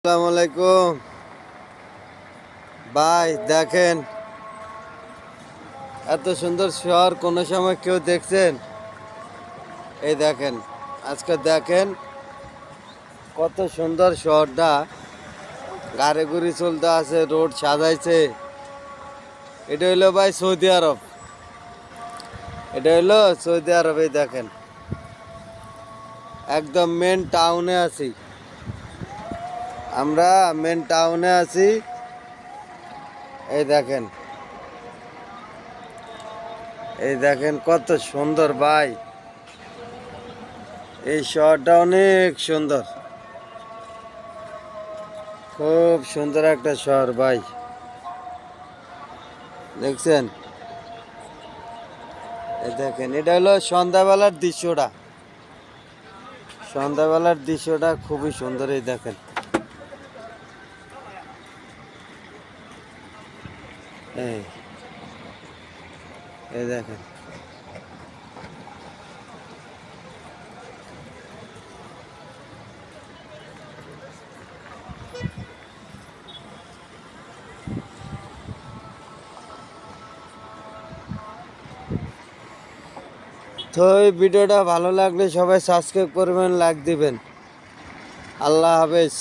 আসসালামু আলাইকুম ভাই। দেখেন এত সুন্দর শহর কোনো সময় কেউ দেখছেন? এই দেখেন, আজকে দেখেন কত সুন্দর শহরটা। গাড়ি গুড়ি চলতে আছে, রোড সাজাইছে। এটা হইলো ভাই সৌদি আরব। এটা হইলো সৌদি আরব। এই দেখেন একদম মেন টাউনে আছি আমরা, মেন টাউনে আছি। এই দেখেন, এই দেখেন কত সুন্দর ভাই। এই শহরটা অনেক সুন্দর, খুব সুন্দর একটা শহর ভাই। দেখছেন? এই দেখেন, এটা হলো সন্ধ্যাবেলার দৃশ্যটা। সন্ধ্যাবেলার দৃশ্যটা খুবই সুন্দর। এই দেখেন, এই এই দেখেন। তো এই ভিডিওটা ভালো লাগলে সবাই সাবস্ক্রাইব করবেন, লাইক দিবেন। আল্লাহ হাফেজ।